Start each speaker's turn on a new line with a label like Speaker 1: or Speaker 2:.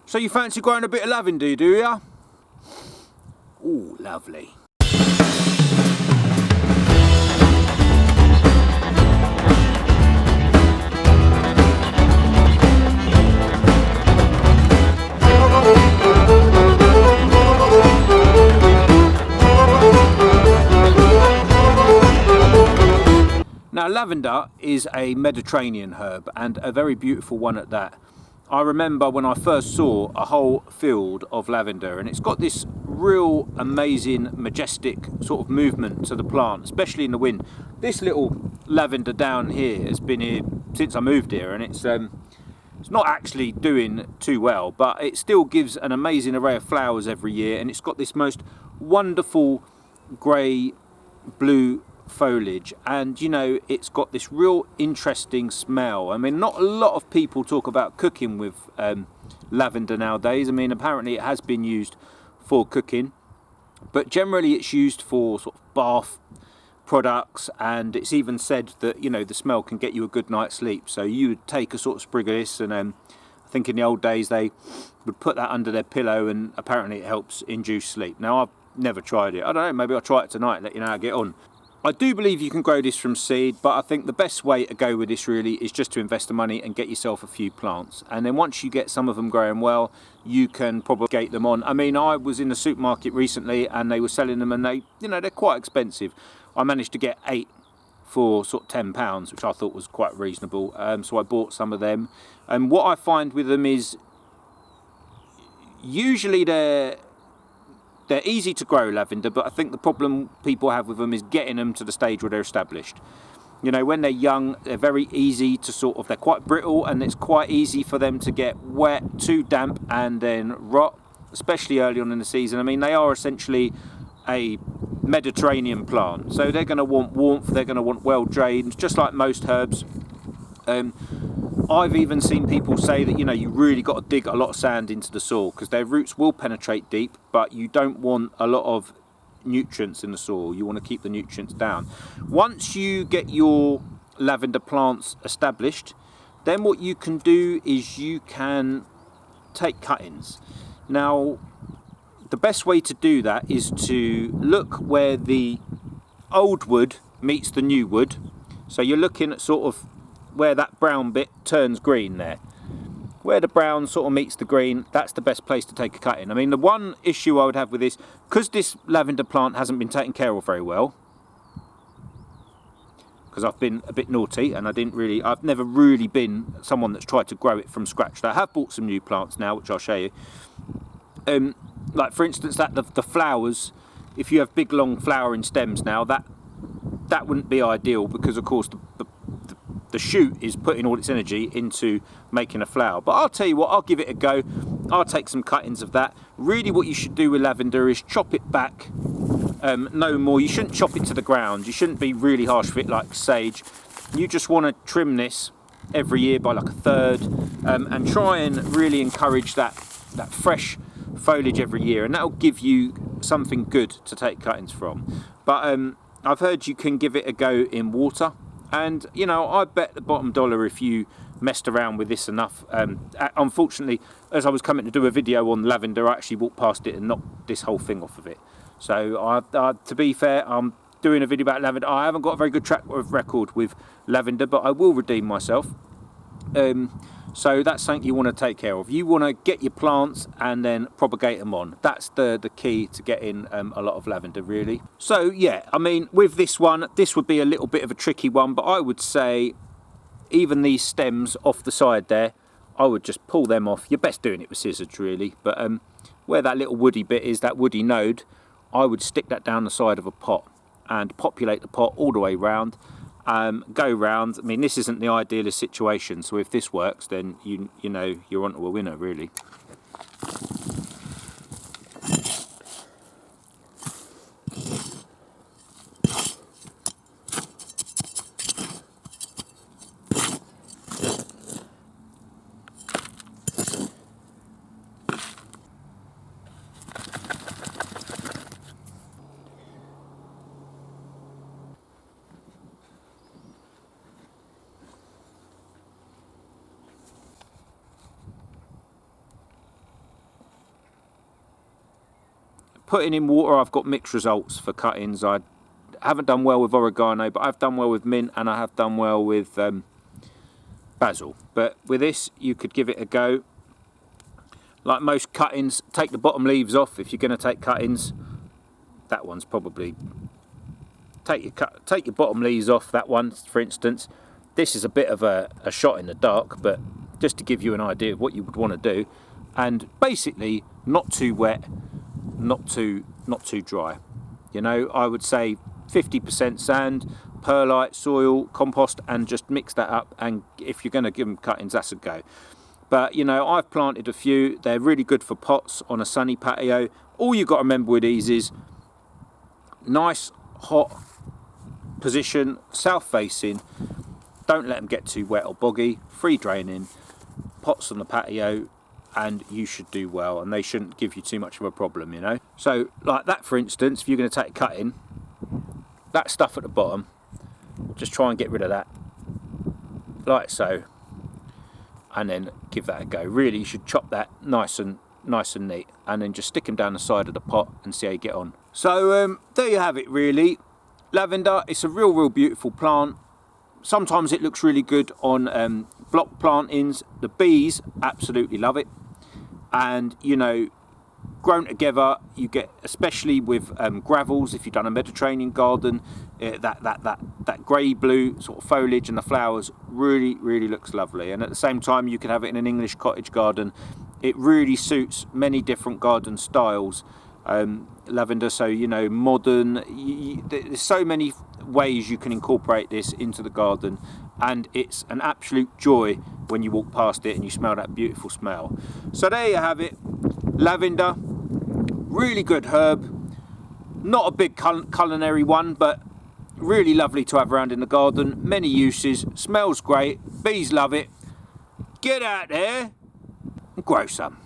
Speaker 1: So you fancy growing a bit of lavender, do ya? Ooh, lovely. Now, lavender is a Mediterranean herb, and a very beautiful one at that. I remember when I first saw a whole field of lavender, and it's got this real amazing, majestic sort of movement to the plant, especially in the wind. This little lavender down here has been here since I moved here, and it's not actually doing too well, but it still gives an amazing array of flowers every year, and it's got this most wonderful grey blue foliage, and you know, it's got this real interesting smell. I mean, not a lot of people talk about cooking with lavender nowadays. I mean, apparently it has been used for cooking, but generally it's used for sort of bath products, and it's even said that, you know, the smell can get you a good night's sleep. So you would take a sort of sprig of this, and I think in the old days they would put that under their pillow, and apparently it helps induce sleep. Now, I've never tried it. I don't know, maybe I'll try it tonight, let you know how I get on. I do believe you can grow this from seed, but I think the best way to go with this really is just to invest the money and get yourself a few plants. And then once you get some of them growing well, you can propagate them on. I mean, I was in the supermarket recently and they were selling them, and they, you know, they're quite expensive. I managed to get 8 for sort of £10, which I thought was quite reasonable. So I bought some of them. And what I find with them is usually they're easy to grow, lavender, but I think the problem people have with them is getting them to the stage where they're established. You know, when they're young, they're very easy to they're quite brittle, and it's quite easy for them to get wet, too damp, and then rot, especially early on in the season. I mean, they are essentially a Mediterranean plant, so they're going to want warmth, they're going to want well drained, just like most herbs. I've even seen people say that, you know, you really got to dig a lot of sand into the soil, because their roots will penetrate deep, but you don't want a lot of nutrients in the soil. You want to keep the nutrients down. Once you get your lavender plants established, then what you can do is you can take cuttings. Now, the best way to do that is to look where the old wood meets the new wood. So you're looking at sort of where that brown bit turns green there. Where the brown sort of meets the green, that's the best place to take a cut in. I mean, the one issue I would have with this, because this lavender plant hasn't been taken care of very well, because I've been a bit naughty and I've never really been someone that's tried to grow it from scratch. I have bought some new plants now, which I'll show you. Like for instance, the flowers, if you have big long flowering stems now, that wouldn't be ideal, because of course the shoot is putting all its energy into making a flower. But I'll tell you what, I'll give it a go. I'll take some cuttings of that. Really what you should do with lavender is chop it back, no more. You shouldn't chop it to the ground. You shouldn't be really harsh with it like sage. You just want to trim this every year by like a third, and try and really encourage that fresh foliage every year, and that'll give you something good to take cuttings from. But I've heard you can give it a go in water, and you know, I bet the bottom dollar if you messed around with this enough. Unfortunately, as I was coming to do a video on lavender, I actually walked past it and knocked this whole thing off of it. So to be fair, I'm doing a video about lavender. I haven't got a very good track record with lavender, but I will redeem myself. So that's something you want to take care of. You want to get your plants and then propagate them on. That's the key to getting a lot of lavender, really. So yeah, I mean, with this one, this would be a little bit of a tricky one, but I would say even these stems off the side there, I would just pull them off. You're best doing it with scissors, really. But where that little woody bit is, that woody node, I would stick that down the side of a pot and populate the pot all the way round. Go round. I mean, this isn't the idealist situation, so if this works, then you know you're onto a winner, really. putting in water, I've got mixed results for cuttings. I haven't done well with oregano, but I've done well with mint, and I have done well with basil. But with this, you could give it a go. Like most cuttings, take the bottom leaves off if you're going to take cuttings. That one's probably... Take your bottom leaves off, that one, for instance. This is a bit of a shot in the dark, but just to give you an idea of what you would want to do. And basically, not too wet, not too dry. You know, I would say 50% sand, perlite, soil, compost, and just mix that up. And if you're going to give them cuttings, that's a go. But, you know, I've planted a few. They're really good for pots on a sunny patio. All you've got to remember with these is nice, hot position, south facing. Don't let them get too wet or boggy. Free draining, pots on the patio, and you should do well, and they shouldn't give you too much of a problem, you know. So like that, for instance, if you're going to take a cutting, that stuff at the bottom, just try and get rid of that like so, and then give that a go. Really, you should chop that nice and neat, and then just stick them down the side of the pot and see how you get on. So there you have it, really. Lavender, it's a real beautiful plant. Sometimes it looks really good on block plantings. The bees absolutely love it, and you know, grown together, you get, especially with gravels, if you've done a Mediterranean garden, that grey blue sort of foliage and the flowers really looks lovely. And at the same time, you can have it in an English cottage garden. It really suits many different garden styles. Lavender, so you know, modern, there's so many ways you can incorporate this into the garden, and it's an absolute joy when you walk past it and you smell that beautiful smell. So there you have it, lavender, really good herb, not a big culinary one, but really lovely to have around in the garden. Many uses, smells great, bees love it. Get out there and grow some.